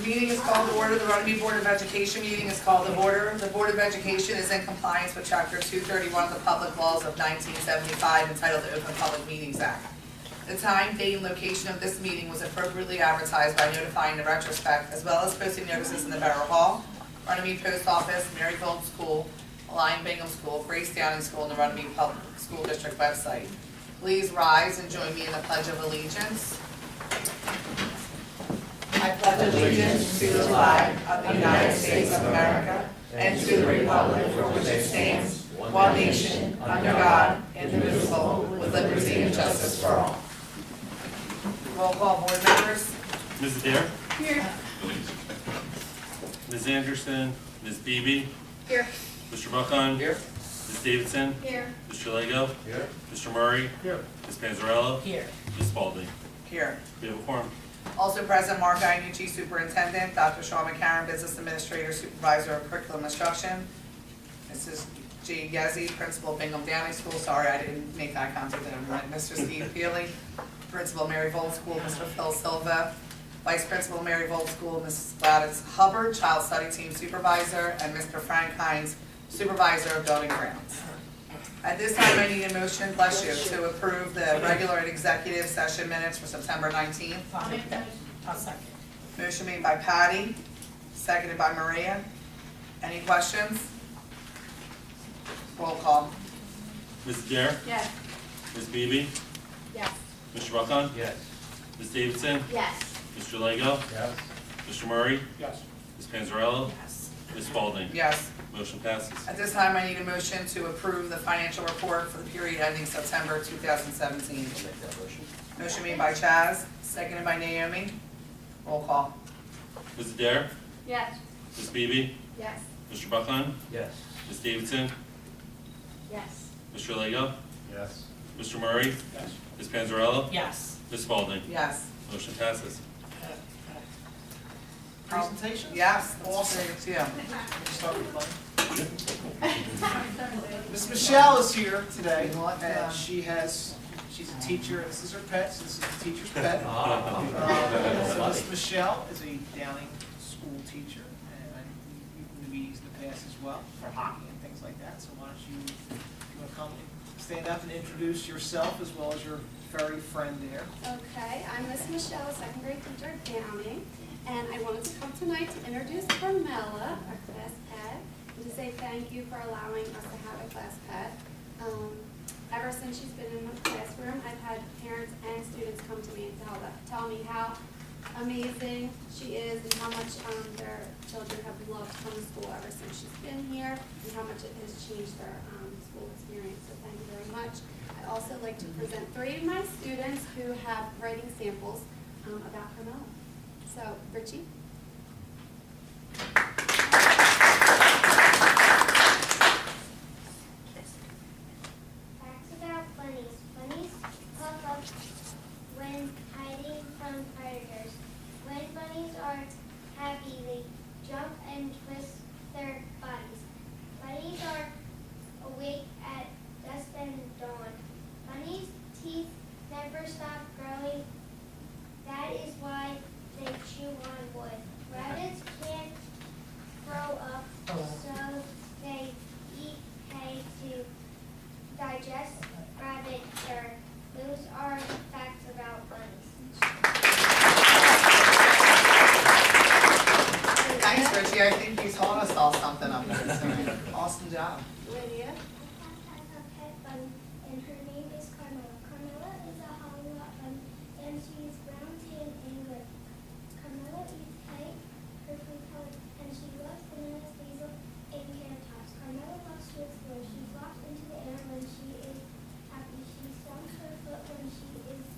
Meeting is called to order. The Runnemede Board of Education meeting is called to order. The Board of Education is in compliance with Chapter 231 of the Public Laws of 1975 entitled the Open Public Meetings Act. The time, date, and location of this meeting was appropriately advertised by notifying the retrospect as well as posting notices in the Borough Hall, Runnemede Post Office, Maryfield School, Lyon Bingham School, Grace Downing School, and the Runnemede Public School District website. Please rise and join me in the Pledge of Allegiance. I pledge allegiance to the flag of the United States of America and to the republic for which it stands, one nation, under God, indivisible, with liberty and justice for all. Roll call, board members. Ms. Adair? Here. Ms. Anderson? Ms. Beebe? Here. Mr. Buckheim? Here. Ms. Davidson? Here. Mr. Lego? Here. Mr. Murray? Here. Ms. Panzarella? Here. Ms. Spalding? Here. We have a quorum. Also present, Mark Iannucci, Superintendent, Dr. Sean McCarron, Business Administrator, Supervisor of Curriculum Instruction, Mrs. G. Gezzi, Principal of Bingham Downing School, sorry I didn't make eye contact with everyone, Mr. Steve Peely, Principal Maryfield School, Mr. Phil Silva, Vice Principal Maryfield School, Mrs. Gladys Hubbard, Child Study Team Supervisor, and Mr. Frank Hines, Supervisor of Building Grounds. At this time, I need a motion, bless you, to approve the regular and executive session minutes for September 19th. I'll second. Motion made by Patty, seconded by Maria. Any questions? Roll call. Ms. Adair? Yes. Ms. Beebe? Yes. Mr. Buckheim? Yes. Ms. Davidson? Yes. Mr. Lego? Yes. Mr. Murray? Yes. Ms. Panzarella? Yes. Ms. Spalding? Yes. Motion passes. At this time, I need a motion to approve the financial report for the period ending September 2017. Make that motion. Motion made by Chaz, seconded by Naomi. Roll call. Ms. Adair? Yes. Ms. Beebe? Yes. Mr. Buckheim? Yes. Ms. Davidson? Yes. Mr. Lego? Yes. Mr. Murray? Yes. Ms. Panzarella? Yes. Ms. Spalding? Yes. Motion passes. Presentation? Yes, awesome. Yeah. Miss Michelle is here today, What, and she's a teacher, this is her pet, so this is the teacher's pet. Miss Michelle is a Downing school teacher, and you've been used in the past as well, for hockey and things like that, so why don't you, if you want to come, stand up and introduce yourself as well as your furry friend there. Okay, I'm Miss Michelle, a second grade teacher at Downing, and I wanted to come tonight to introduce Carmela, our class pet, and to say thank you for allowing us to have a class pet. Ever since she's been in my classroom, I've had parents and students come to me and tell me how amazing she is and how much their children have loved coming to school ever since she's been here and how much it has changed their school experience. So thank you very much. I'd also like to present 3 of my students who have writing samples about Carmela. So, Richie. Facts about bunnies. Bunnies puff up when hiding from predators. When bunnies are happy, they jump and twist their bodies. Bunnies are awake at dusk and dawn. Bunnies' teeth never stop growing. That is why they chew on wood. Rabbits can't grow up, so they eat hay to digest rabbit dirt. Those are facts about bunnies. Thanks, Richie. I think you taught us all something up there tonight. Awesome job. Lydia. Has a pet bunny, and her name is Carmela. Carmela is a Hollywood bunny, and she is brown, tan, and gray. Carmela eats hay, her food colored, and she loves bananas, basil, and carrot tops. Carmela loves to explore. She flops into the air when she is happy. She stomps her foot when she is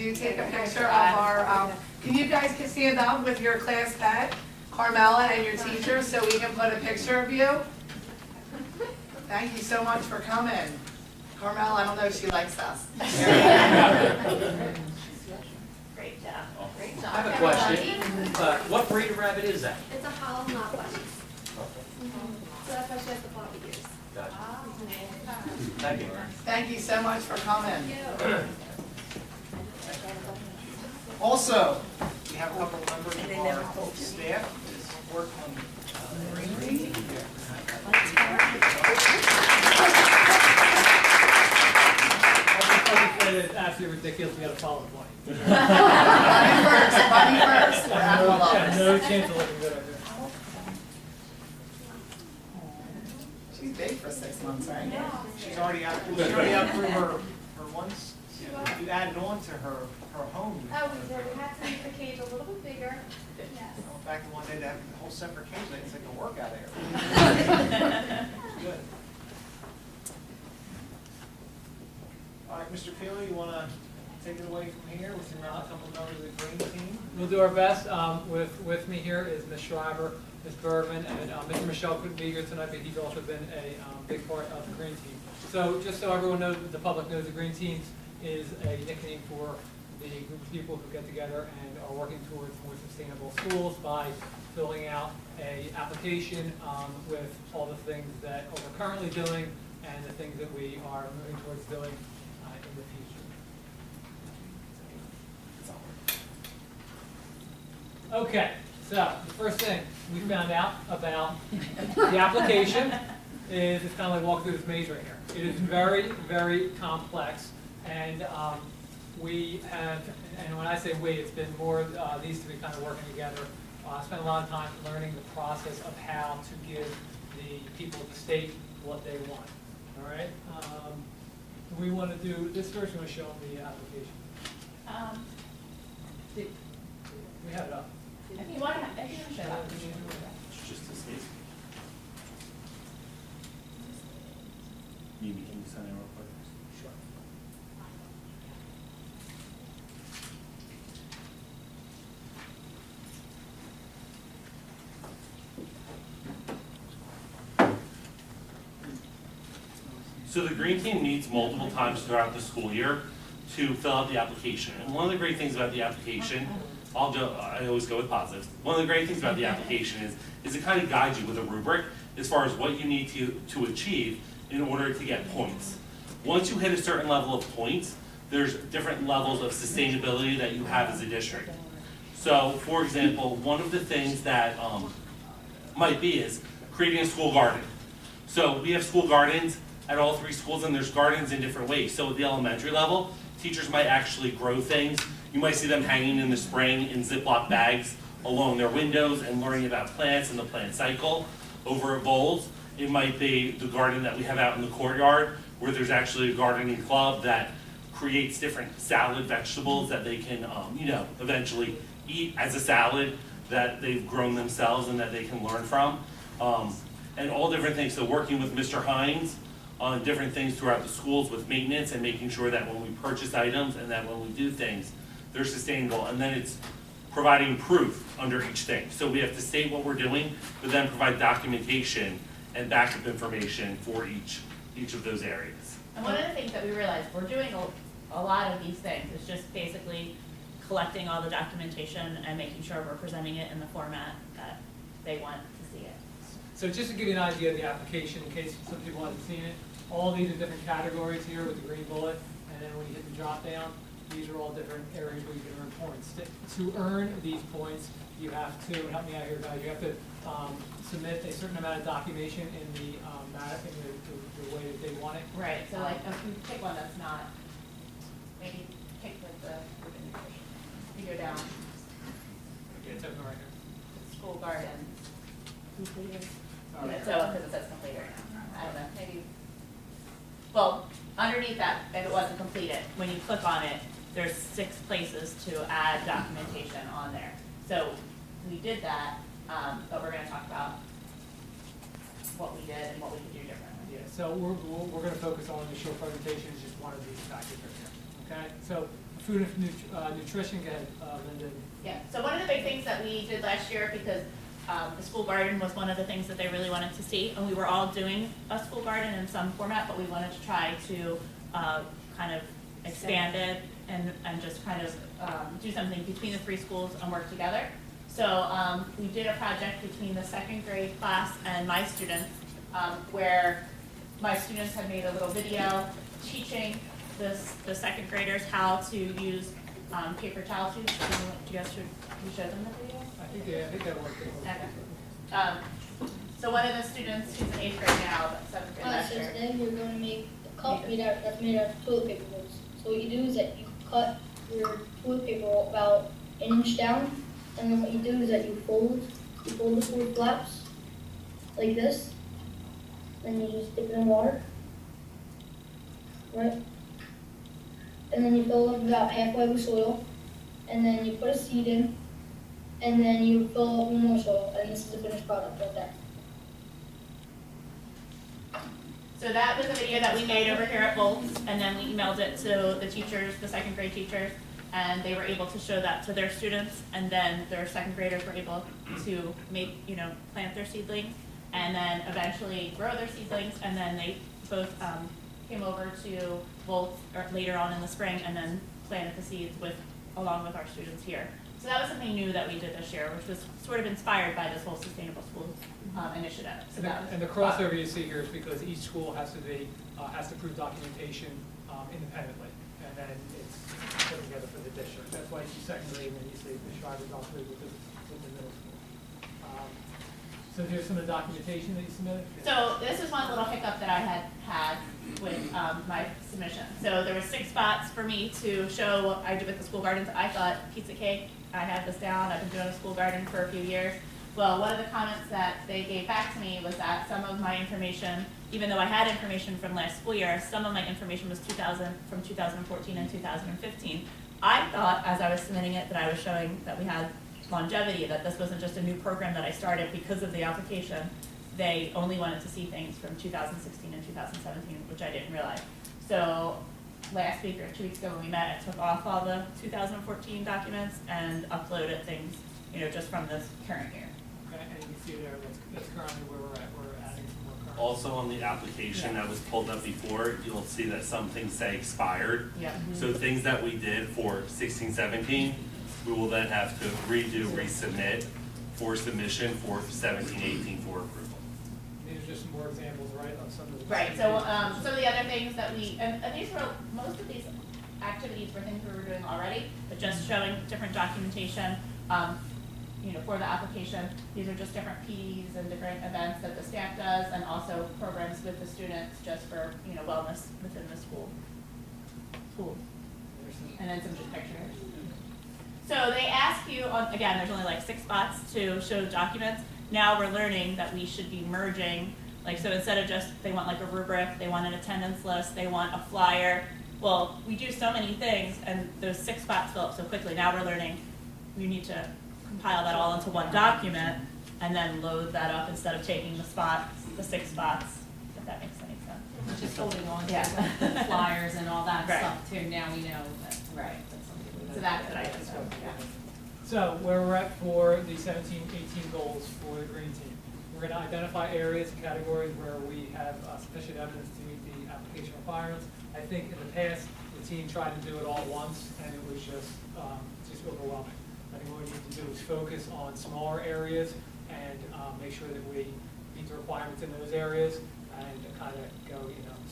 you take a picture of our, can you guys stand up with your class pet, Carmela, and your teacher, so we can put a picture of you? Thank you so much for coming. Carmela, I don't know if she likes us. Great job. Great job. I have a question. What breed of rabbit is that? It's a hollow knot bunny. So that's why she has the floppy ears. Gotcha. Thank you. Thank you so much for coming. Also, we have a couple members of our staff that work on the green team. It's absolutely ridiculous, we gotta follow the point. Bunny first, we're at the lowest. No chance of looking good out there. She's big for 6 months, right? She's already out through her ones. You added on to her home. Oh, we did. We had to make the cage a little bit bigger. Yes. In fact, the one day they have a whole separate cage, it's like a workout area. Good. All right, Mr. Peely, you want to take it away from here with your couple members of the green team? We'll do our best. With me here is Ms. Schreiber, Ms. Bergman, and Mr. Michelle couldn't be here tonight, but he's also been a big part of the green team. So just so everyone knows, the public knows, the green teams is a nickname for the group of people who get together and are working towards more sustainable schools by filling out a application with all the things that we're currently doing and the things that we are moving towards doing in the future. Okay, so the first thing we found out about the application is it's kind of like walking through this maze right here. It is very, very complex, and we have, and when I say we, it's been more these two kind of working together. I spent a lot of time learning the process of how to give the people of the state what they want. All right. We want to do this first. You want to show them the application? We have it up. If you want to, if you want to show up. It's just a space. Maybe can you send it real quick? Sure. So the green team meets multiple times throughout the school year to fill out the application. And one of the great things about the application, I always go with positives. One of the great things about the application is it kind of guides you with a rubric as far as what you need to achieve in order to get points. Once you hit a certain level of points, there's different levels of sustainability that you have as a district. So, for example, one of the things that might be is creating a school garden. So we have school gardens at all 3 schools, and there's gardens in different ways. So at the elementary level, teachers might actually grow things. You might see them hanging in the spring in Ziploc bags along their windows and learning about plants and the plant cycle over at bowls. It might be the garden that we have out in the courtyard, where there's actually a gardening club that creates different salad vegetables that they can, eventually eat as a salad that they've grown themselves and that they can learn from. And all different things. So working with Mr. Hines on different things throughout the schools with maintenance and making sure that when we purchase items and that when we do things, they're sustainable. And then it's providing proof under each thing. So we have to state what we're doing, but then provide documentation and backup information for each of those areas. And one of the things that we realized, we're doing a lot of these things. It's just basically collecting all the documentation and making sure we're presenting it in the format that they want to see it. So just to give you an idea of the application, in case some people haven't seen it, all these are different categories here with the green bullet, and then when you hit the drop down, these are all different areas where you can earn points. To earn these points, you have to, help me out here guys, you have to submit a certain amount of documentation in the way that they want it. Right, so like, if you pick one that's not, maybe pick like the urban nutrition. You go down, Okay, it's open right here. school garden. Completed. All right. So, because it says completed right now. I don't know, maybe. Well, underneath that, if it wasn't completed, when you click on it, there's 6 places to add documentation on there. So we did that, but we're going to talk about what we did and what we could do differently. Yeah, so we're going to focus on the short presentation, is just one of these factors right here. Okay, so food and nutrition, go ahead, Linda. Yeah, so one of the big things that we did last year, because the school garden was one of the things that they really wanted to see, and we were all doing a school garden in some format, but we wanted to try to kind of expand it and just kind of do something between the three schools and work together. So we did a project between the second grade class and my students, where my students had made a little video teaching the second graders how to use paper towel tubes. Do you guys should we show them the video? I think that worked. Okay. So one of the students, who's in 8th grade now, but 7th grade last So year. today we're going to make a cup that's made out of toilet paper rolls. So what you do is that you cut your toilet paper roll about an inch down, and then what you do is that you fold the 4 flaps like this, then you just dip it in water, right? And then you fill it up about halfway with soil, and then you put a seed in, and then you fill it up with more soil, and this is the finished product right there. So that was a video that we made over here at Bolts, and then we emailed it to the teachers, the second grade teachers, and they were able to show that to their students, and then their second graders were able to plant their seedlings, and then eventually grow their seedlings, and then they both came over to Bolts later on in the spring, and then planted the seeds along with our students here. So that was something new that we did this year, which was sort of inspired by this whole sustainable schools initiative. So that was And the crossover you see here is because each school has to prove documentation independently, and then it's put together for the district. That's why you see second grade, and then you see the Shivers also with the middle school. So here's some of the documentation that you submitted. So this is one little hiccup that I had with my submission. So there were 6 spots for me to show what I do with the school gardens. I thought pizza cake, I had this down, I've been doing a school garden for a few years. Well, one of the comments that they gave back to me was that some of my information, even though I had information from last school year, some of my information was from 2014 and 2015. I thought, as I was submitting it, that I was showing that we had longevity, that this wasn't just a new program that I started because of the application. They only wanted to see things from 2016 and 2017, which I didn't realize. So last week or 2 weeks ago when we met, I took off all the 2014 documents and uploaded things, just from this current year. Okay, and you can see there, that's currently where we're at. We're adding some more current. Also on the application that was pulled up before, you'll see that some things say expired. Yeah. So things that we did for 16, 17, we will then have to resubmit for submission for 17, 18 for approval. These are just some more examples, right, of some of the. Right, so some of the other things that and these were, most of these activities were things we were doing already, but just showing different documentation, for the application. These are just different PDs and different events that the staff does, and also programs with the students just for, wellness within the school. And then some just pictures. So they ask you, again, there's only like 6 spots to show documents. Now we're learning that we should be merging, so instead of just, they want like a rubric, they want an attendance list, they want a flyer. Well, we do so many things, and those 6 spots fill up so quickly. Now we're learning we need to compile that all into one document and then load that up instead of taking the 6 spots, if that makes any sense. Just holding on to Yeah. the flyers and all that Right. stuff too, now we know that. Right. That's something. So that's what I just, yeah. So where we're at for the 17, 18 goals for the green team. We're going to identify areas and categories where we have sufficient evidence to meet the application requirements. I think in the past, the team tried to do it all at once, and it was just overwhelming. I think what we need to do is focus on smaller areas and make sure that we meet the requirements in those areas, and kind of go,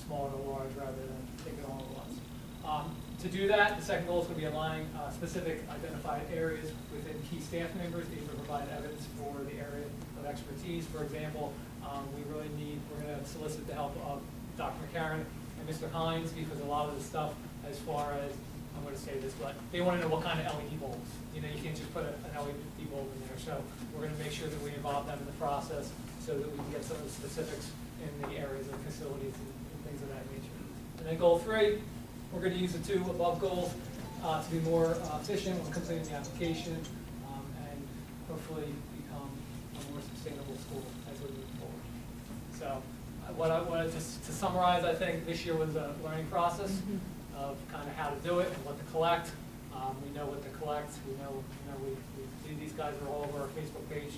small to large rather than take it all at once. To do that, the second goal is going to be aligning specific identified areas within key staff members, either provide evidence for the area of expertise. For example, we're going to solicit the help of Dr. McCarron and Mr. Hines, because a lot of the stuff, as far as, I'm going to say this, but they want to know what kind of LED bulbs. You can't just put an LED bulb in there. So we're going to make sure that we involve them in the process so that we can get some of the specifics in the areas of facilities and things of that nature. And then goal 3, we're going to use the 2 above goals to be more efficient when completing the application and hopefully become a more sustainable school as we move forward. So what I wanted to summarize, I think this year was a learning process. of kind of how to do it and what to collect. We know what to collect. We know we see these guys are all over our Facebook page.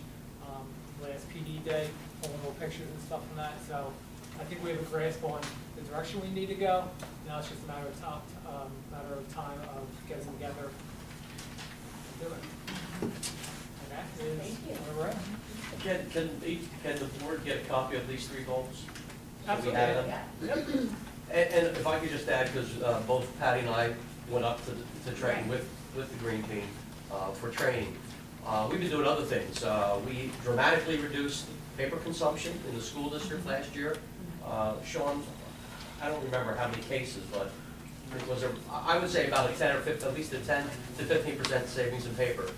Last PD day, pulling little pictures and stuff from that. So I think we have a grasp on the direction we need to go. Now it's just a matter of time of getting together and doing it. And that is where we're at. Can the board get a copy of these 3 goals? Can we Absolutely. have them? Yep. And if I could just add, because both Patty and I went up to train with the green team for training. We've been doing other things. We dramatically reduced paper consumption in the school district last year. Sean, I don't remember how many cases, but it was I would say about a 10 or 15, at least a 10 to 15% savings in paper.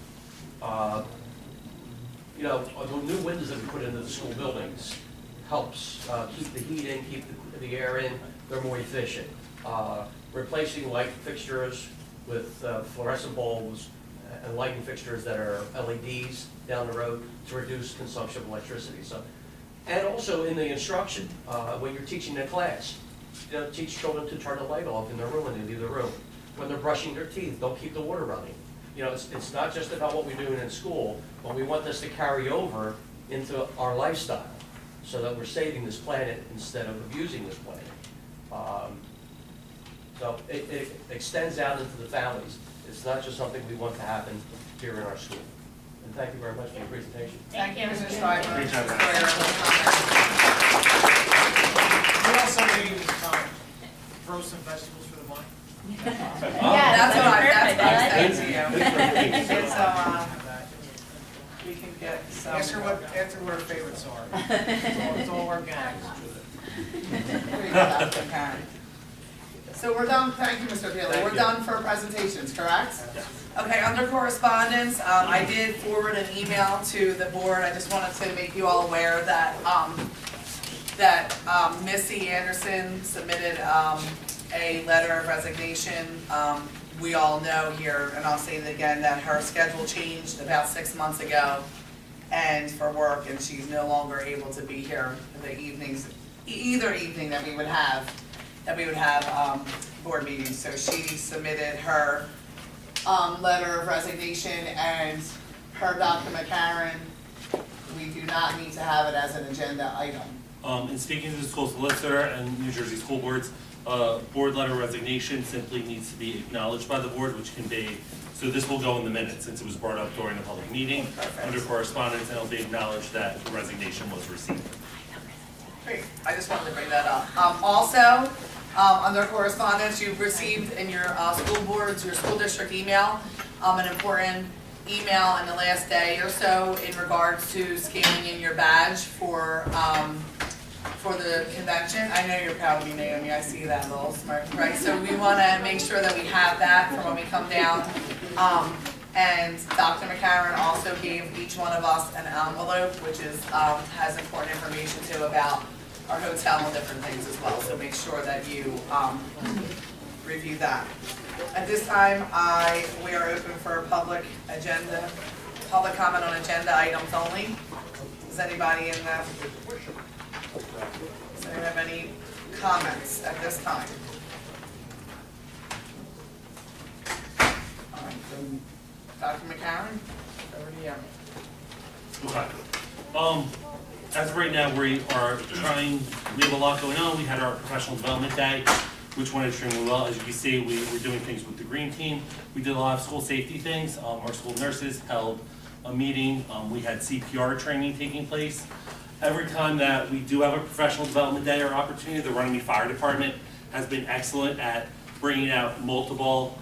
You know, the new windows that we put into the school buildings helps keep the heat in, keep the air in. They're more efficient. Replacing light fixtures with fluorescent bulbs and lighting fixtures that are LEDs down the road to reduce consumption of electricity. So, and also in the instruction, when you're teaching a class, you know, teach children to turn the light off in their room when they leave the room. When they're brushing their teeth, don't keep the water running. You know, it's not just about what we're doing in school, but we want this to carry over into our lifestyle so that we're saving this planet instead of abusing this planet. So it extends out into the families. It's not just something we want to happen here in our school. And thank you very much for your presentation. Thank you, Mr. Schreiber. Great job, for guys. your comments. We also maybe throw some vegetables for the money. Yeah, That's what I perfect. said to you. Thank you. It's, we can get some. Ask her what her favorites are. It's all organic. There you go, Dr. Karen. So we're done, thank you, Mr. Peely. Thank We're you. done for presentations, correct? Yes. Okay, under correspondence, I did forward an email to the board. I just wanted to make you all aware that, Missy Anderson submitted, a letter of resignation. We all know here, and I'll say it again, that her schedule changed about 6 months ago and for work, and she's no longer able to be here the evenings, either evening that we would have board meetings. So she submitted her letter of resignation, and per Dr. McCarron, we do not need to have it as an agenda item. In speaking to the school solicitor and New Jersey school boards, board letter resignation simply needs to be acknowledged by the board, which can be, so this will go in the minutes since it was brought up during the public meeting. Perfect. Under correspondence, and it'll be acknowledged that the resignation was received. Great, I just wanted to bring that up. Also, under correspondence, you've received in your school boards, your school district email, an important email in the last day or so in regards to scanning in your badge for the convention. I know you're proud of me, Naomi, I see that little smirk, right? So we wanna make sure that we have that for when we come down. And Dr. McCarron also gave each one of us an envelope, which is, has important information too about our hotel and different things as well, so make sure that you review that. At this time, we are open for public comment on agenda items only. Does anybody have any comments at this time? All right, then, Dr. McCarron, over to you. Okay. As of right now, we have a lot going on. We had our professional development day, which went extremely well. As you can see, we were doing things with the green team. We did a lot of school safety things. Our school nurses held a meeting. We had CPR training taking place. Every time that we do have a professional development day or opportunity, the Runnemede Fire Department has been excellent at bringing out multiple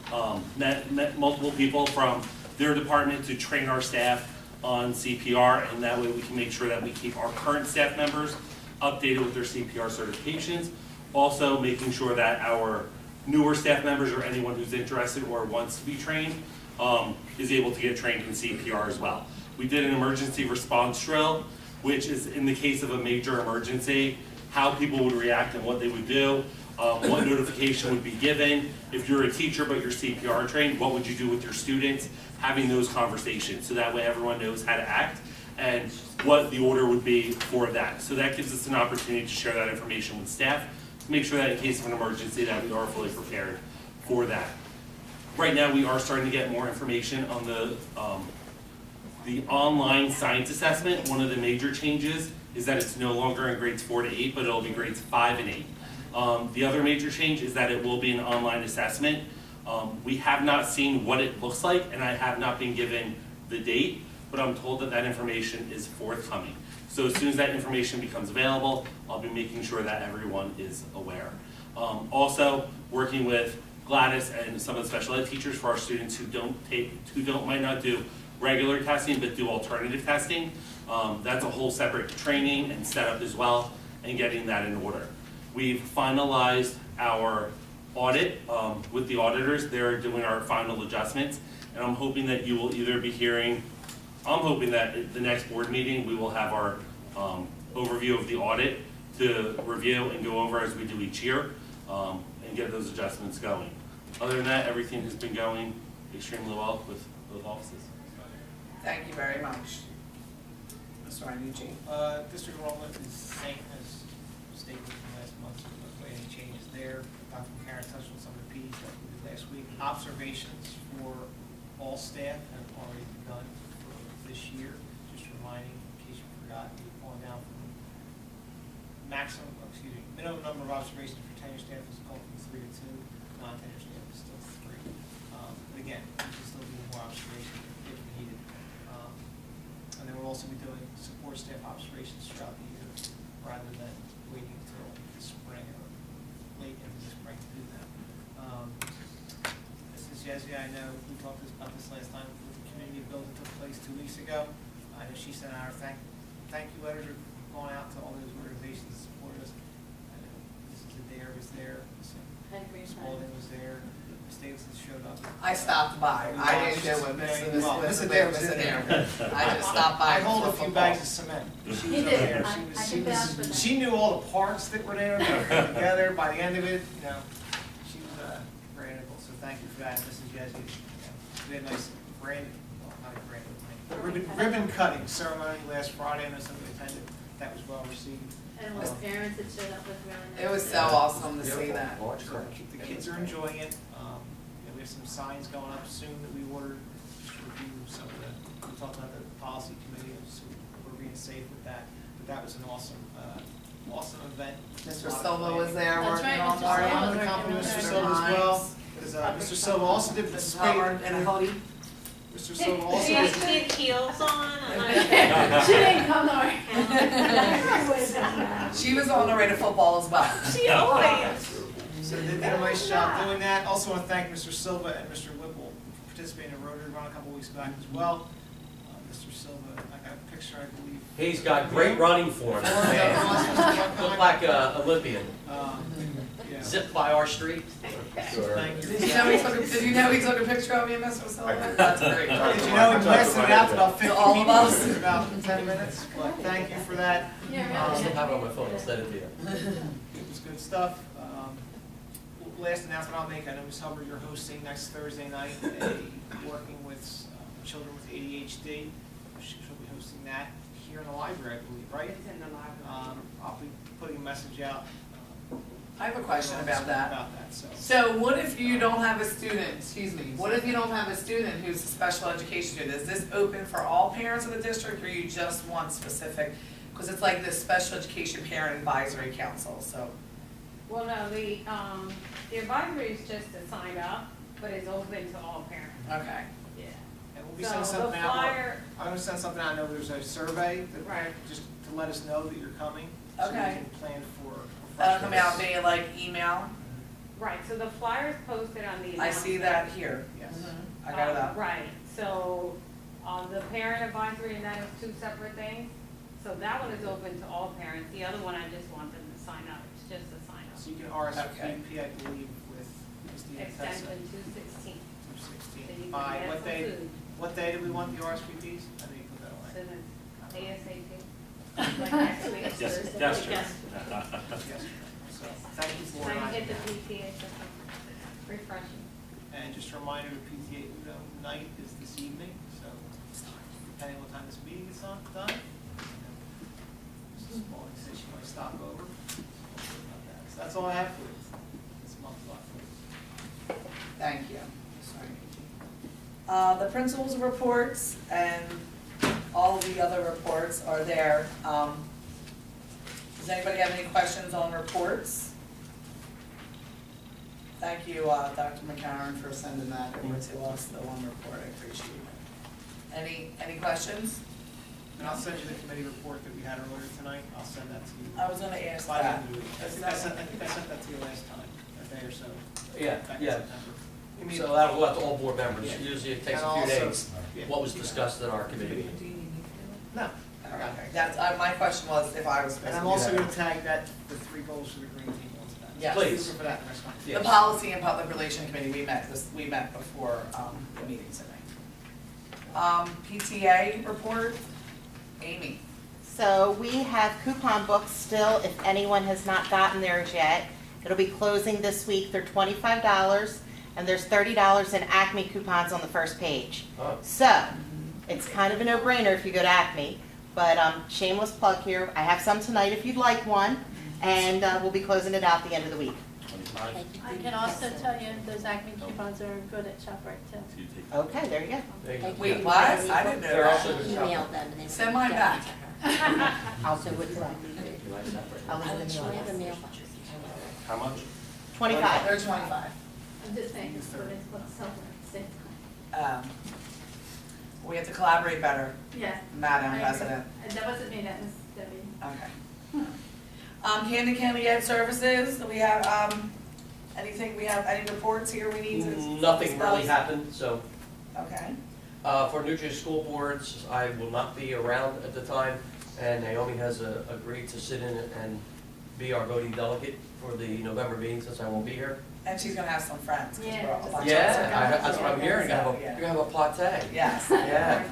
people from their department to train our staff on CPR, and that way we can make sure that we keep our current staff members updated with their CPR certifications. Also making sure that our newer staff members or anyone who's interested or wants to be trained is able to get trained in CPR as well. We did an emergency response drill, which is in the case of a major emergency, how people would react and what they would do, what notification would be given. If you're a teacher but you're CPR trained, what would you do with your students? Having those conversations, so that way everyone knows how to act and what the order would be for that. So that gives us an opportunity to share that information with staff, to make sure that in case of an emergency that we are fully prepared for that. Right now, we are starting to get more information on the online science assessment. One of the major changes is that it's no longer in grades 4 to 8, but it'll be grades 5 and 8. The other major change is that it will be an online assessment. We have not seen what it looks like, and I have not been given the date, but I'm told that that information is forthcoming. So as soon as that information becomes available, I'll be making sure that everyone is aware. Also, working with Gladys and some of the special ed teachers for our students who might not do regular testing but do alternative testing. That's a whole separate training and setup as well, and getting that in order. We've finalized our audit with the auditors. They're doing our final adjustments, and I'm hoping that you will either be hearing, I'm hoping that at the next board meeting we will have our overview of the audit to review and go over as we do each year, and get those adjustments going. Other than that, everything has been going extremely well with both offices. Thank you very much. Mr. Iannucci. District enrollment is the same as stated from last month, so no any changes there. Dr. Karen touched on some of the P's that we did last week. Observations for all staff have already begun for this year. Just reminding, in case you forgot, we've gone down from minimum number of observations for tenure staff is gone from 3 to 2. Non-tenure staff is still 3. But again, we can still do more observations if needed. And then we'll also be doing support staff observations throughout the year, rather than waiting until the spring or late into the spring to do that. Mrs. Yezia, I know we talked about this last time with the community building took place 2 weeks ago. I know she sent out her thank you letters are going out to all those organizations that supported us. I know Mrs. Adair was there, Mrs. Spalding was there, Ms. Davidson showed up. I stopped by. I didn't do what Mrs. Adair was in there. I just stopped by. I hold a for few football. bags of cement. She was up there. She knew all the parts that were there, they were put together. By the end of it, she was very integral. So thank you for that, Mrs. Yezdi. We had a nice ribbon cutting ceremony last Friday. I know somebody attended. That was well received. And with parents that showed up was really nice. It was so awesome to see that. So the kids are enjoying it. We have some signs going up soon that we ordered. Just review some of we talked about the policy committee, so we're being safe with that. But that was an awesome event. Mr. Silva was there That's working right, on Mr. our. Silva I was want to working compliment on Mr. it. Silva as well, because Mr. Silva also did Mrs. participate. Howard and a hoodie. Mr. Silva also She did. had heels on. She didn't come to our She was on the way to football as well. She always. So they did a nice job doing that. Also want to thank Mr. Silva and Mr. Whipple for participating in a Rotary Run a couple weeks back as well. Mr. Silva, I got a picture, I believe. He's got great running form, man. Look like an Olympian. Yeah. Zip by our street. Thank you. Did you know he took a picture of you, Mr. Silva? That's great. Did you know he lasted it out to about 15 All of us. minutes, about 10 minutes? But thank you for that. I'll still have it on my phone, I'll send it to you. It was good stuff. Last announcement I'll make, I know Ms. Hubbard, you're hosting next Thursday night, working with children with ADHD. She'll be hosting that here in the library, I believe, right? It's in the library. I'll be putting a message out. I have a question about that. About that, so. So what if you don't have a student, what if you don't have a student who's a special education student? Is this open for all parents of the district, or you just want specific? Because it's like the Special Education Parent Advisory Council, so. Well, no, the advisory is just to sign up, but it's open to all parents. Okay. Yeah. And we'll be So sending the something out. flyer, I'm gonna send something out. I know there's a survey Right. just to let us know that you're coming. So we Okay. can plan for. That'll come out via like email. right, so the flyer's posted on the I see that here. Yes. I got it up. Right, so, the parent advisory, and that is 2 separate things. So that one is open to all parents. The other one, I just want them to sign up. It's just a sign up. So you can RSVP, I believe, with Ms. Tessa. Extension 216. 216. So you can By get what some day? food. What day do we want the RSVPs? I think you put that So away. it's ASAP. Like next week. Yes, Thursday. yes, sure. Yes. Yes. So thank you for Trying to reminding get the me. PTA system refreshing. And just a reminder, the PTA night is this evening, so depending on what time this meeting is done. Mrs. Spalding said she might stop over. So that's all I have for you this month. Thank you. The principal's reports and all the other reports are there. Does anybody have any questions on reports? Thank you, Dr. McCarron, for sending that over to us, the one report, I appreciate it. Any questions? And I'll send you the committee report that we had earlier tonight, I'll send that to you. I was gonna ask By the that. end of the week. I think I sent that to you last time, a day or so, Yeah, back in yeah. September. So that'll go out to all board members. Yeah. Usually it takes And a few also- days. yeah. What was discussed at our committee meeting. No, Okay, that's, my question was if I was supposed and to I'm do also that. gonna tag that, the 3 goals for the green team onto that. Yes. Please. Look for that next time. Yes. The Policy and Public Relation Committee, we met before, the meeting tonight. PTA report, Amy. So we have coupon books still, if anyone has not gotten theirs yet. It'll be closing this week. They're $25, and there's $30 in Acme coupons on the first page. Oh. So, it's kind of a no-brainer if you go to Acme, but shameless plug here. I have some tonight if you'd like one, and we'll be closing it out at the end of the week. I can also tell you those Acme coupons are good at ShopRite too. Okay, there you go. There you go. Wait, what? I didn't know They're that. also good Email shop. them and they will Send mine get back. it to her. Also with the, I'll leave it in the I have a office. mailbox. How much? 25. They're 25. I'm just saying, it's what's selling at the same time. We have to collaborate better, Yeah. Madam I agree. President. And that wasn't me, that was Debbie. Okay. Camden County Ed Services, do we have, we have any reports here we need to discuss? Nothing really happened, so. Okay. For New Jersey school boards, I will not be around at the time, and Naomi has agreed to sit in and be our voting delegate for the November meeting since I won't be here. And she's gonna have some friends, 'cause Yeah. we're all a bunch of us are Yeah, going. that's what I'm hearing, So, you're gonna have a party. Yes. Yeah.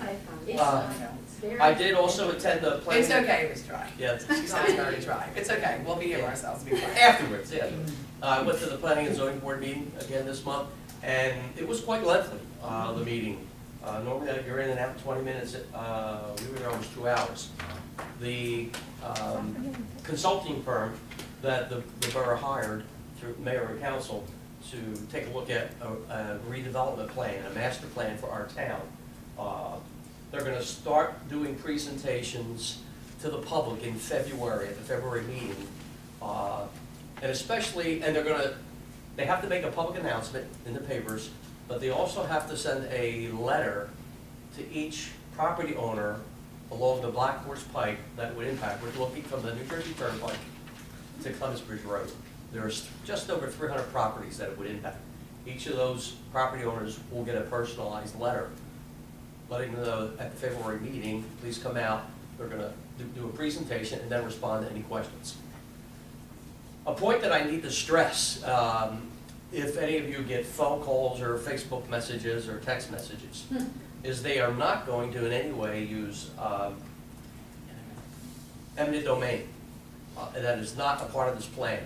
I did also attend the planning. It's okay, it was dry. Yeah, She said it's very dry. It's okay, we'll be here ourselves, be quiet. afterwards, yeah. I went to the planning and zoning board meeting again this month, and it was quite lengthy, the meeting. Normally you're in and out in 20 minutes, we were there almost 2 hours. The consulting firm that the borough hired through mayor and council to take a look at a redevelopment plan, a master plan for our town. They're gonna start doing presentations to the public in February, at the February meeting. And especially, and they have to make a public announcement in the papers, but they also have to send a letter to each property owner along the Black Horse Pike that would impact. We're looking from the New Jersey Turnpike to Clemens Bridge Road. There's just over 300 properties that it would impact. Each of those property owners will get a personalized letter letting them know at the February meeting, please come out. They're gonna do a presentation and then respond to any questions. A point that I need to stress, if any of you get phone calls or Facebook messages or text messages, is they are not going to in any way use eminent domain. That is not a part of this plan.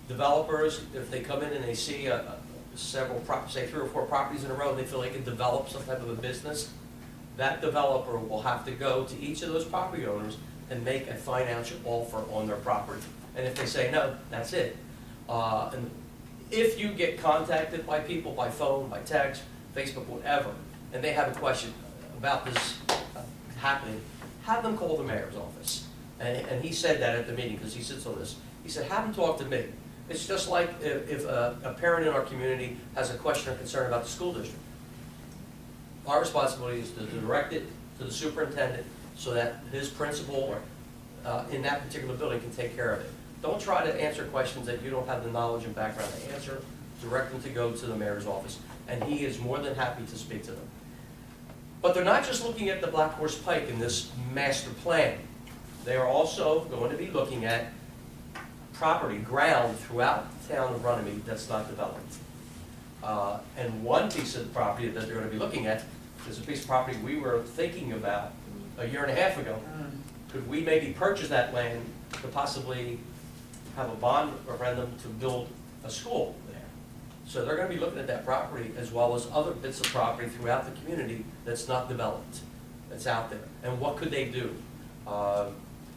Developers, if they come in and they see say 3 or 4 properties in a row, and they feel they can develop some type of a business, that developer will have to go to each of those property owners and make a financial offer on their property. And if they say no, that's it. And if you get contacted by people by phone, by text, Facebook, whatever, and they have a question about this happening, have them call the mayor's office. And he said that at the meeting, because he sits on this. He said, have them talk to me. It's just like if a parent in our community has a question or concern about the school district. Our responsibility is to direct it to the superintendent so that his principal in that particular building can take care of it. Don't try to answer questions that you don't have the knowledge and background to answer. Direct them to go to the mayor's office, and he is more than happy to speak to them. But they're not just looking at the Black Horse Pike in this master plan. They are also going to be looking at property, ground throughout the town of Runnemede that's not developed. And one piece of the property that they're going to be looking at is a piece of property we were thinking about a year and a half ago. Could we maybe purchase that land to possibly have a bond referendum to build a school there? So they're going to be looking at that property as well as other bits of property throughout the community that's not developed, that's out there. And what could they do?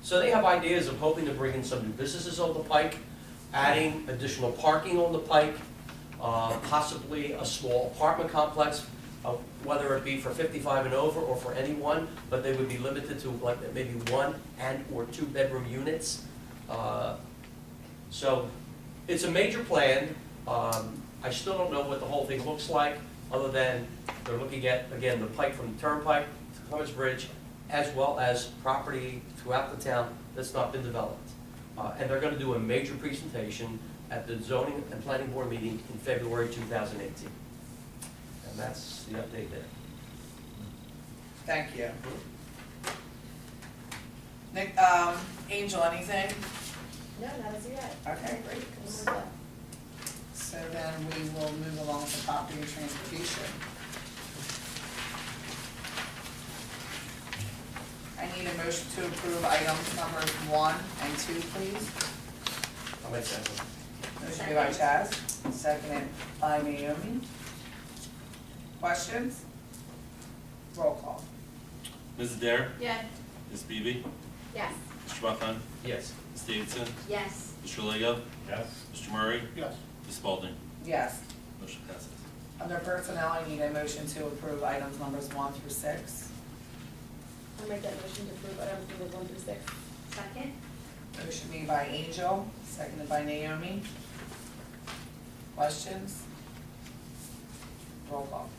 So they have ideas of hoping to bring in some new businesses on the pike, adding additional parking on the pike, possibly a small apartment complex, whether it be for 55 and over or for anyone, but they would be limited to like maybe 1 and/or 2 bedroom units. So it's a major plan. I still don't know what the whole thing looks like, other than they're looking at, again, the pike from the turnpike to Clemens Bridge, as well as property throughout the town that's not been developed. And they're gonna do a major presentation at the zoning and planning board meeting in February 2018. And that's the update there. Thank you. Nick, Angel, anything? No, that is it. Okay, great. So then we will move along to property and transportation. I need a motion to approve items numbers 1 and 2, please. I'll make that one. Motion made by Chaz, seconded by Naomi. Questions? Roll call. Mrs. Dare? Yes. Ms. Beebe? Yes. Mr. Buckheim? Yes. Ms. Davidson? Yes. Mr. Lego? Yes. Mr. Murray? Yes. Ms. Spalding? Yes. Motion passes. Under personnel, I need a motion to approve items numbers 1 through 6. I'll make that motion to approve items numbers 1 through 6. Second? Motion made by Angel, seconded by Naomi. Questions? Roll call.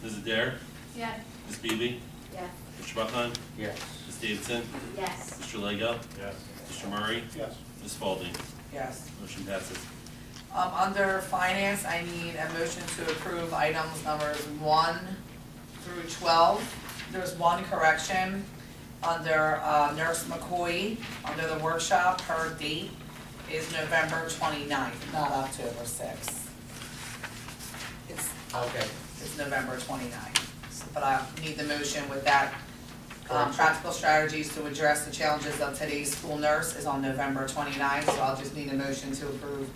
Mrs. Dare? Yes. Ms. Beebe? Yes. Mr. Buckheim? Yes. Ms. Davidson? Yes. Mr. Lego? Yes. Mr. Murray? Yes. Ms. Spalding? Yes. Motion passes. Under finance, I need a motion to approve items numbers 1 through 12. There's one correction under Nurse McCoy, under the workshop, her date is November 29th, not October 6th. Okay. It's November 29th. But I need the motion with that. Correction. Practical strategies to address the challenges of today's school nurse is on November 29th, so I'll just need a motion to approve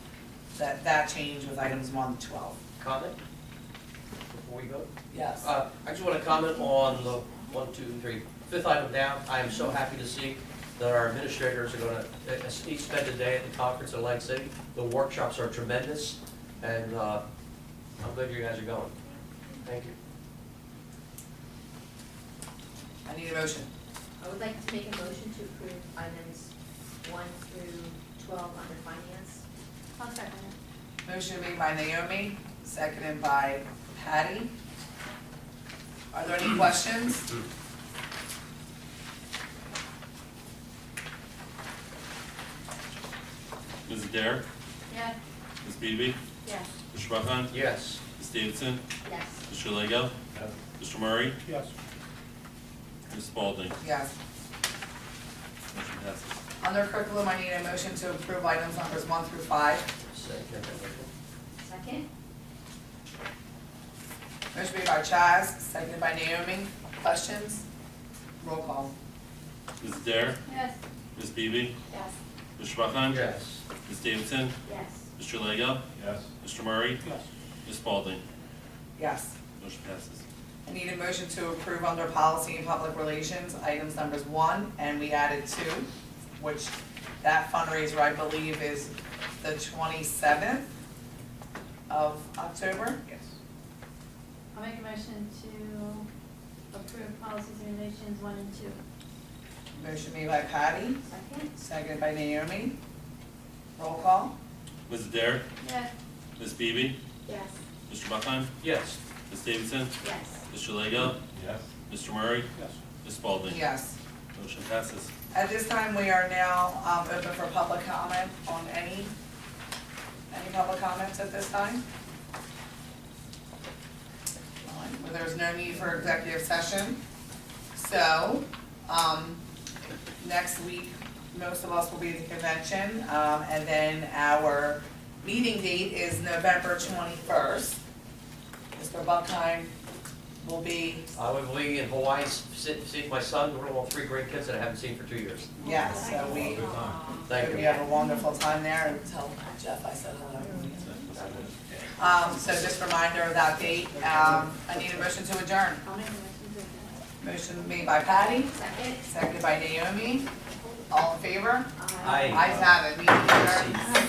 that change with items 1 to 12. Comment before we go? Yes. I just want to comment on the 1, 2, 3, 5th item down. I am so happy to see that our administrators are going to each spend a day at the conference in Atlantic City. The workshops are tremendous, and I'm glad you guys are going. Thank you. I need a motion. I would like to make a motion to approve items 1 through 12 under finance. I'll second it. Motion made by Naomi, seconded by Patty. Are there any questions? Mrs. Dare? Yes. Ms. Beebe? Yes. Mr. Buckheim? Yes. Ms. Davidson? Yes. Mr. Lego? Yes. Mr. Murray? Yes. Ms. Spalding? Yes. Motion passes. Under curriculum, I need a motion to approve items numbers 1 through 5. Second. Second? Motion made by Chaz, seconded by Naomi. Questions? Roll call. Mrs. Dare? Yes. Ms. Beebe? Yes. Mr. Buckheim? Yes. Ms. Davidson? Yes. Mr. Lego? Yes. Mr. Murray? Yes. Ms. Spalding? Yes. Motion passes. I need a motion to approve under policy and public relations, items numbers 1, and we added 2, which that fundraiser, I believe, is the 27th of October. Yes. I'll make a motion to approve policies and relations 1 and 2. Motion made by Patty, Second? seconded by Naomi. Roll call. Mrs. Dare? Yes. Ms. Beebe? Yes. Mr. Buckheim? Yes. Ms. Davidson? Yes. Mr. Lego? Yes. Mr. Murray? Yes. Ms. Spalding? Yes. Motion passes. At this time, we are now open for public comment on any public comments at this time? Fine. Well, there's no need for executive session. So, next week, most of us will be at the convention, and then our meeting date is November 21st. Mr. Buckheim will be, I will be in Hawaii, seeing my son, one of my 3 great kids that I haven't seen for 2 years. yes, so we Thank we you. have a wonderful time there, and tell Jeff I said hello. So just a reminder of that date, I need a motion to adjourn. I'll make a motion to adjourn. Motion made by Patty, Second? seconded by Naomi, all in favor? Aye. Ayes have it, meeting adjourned.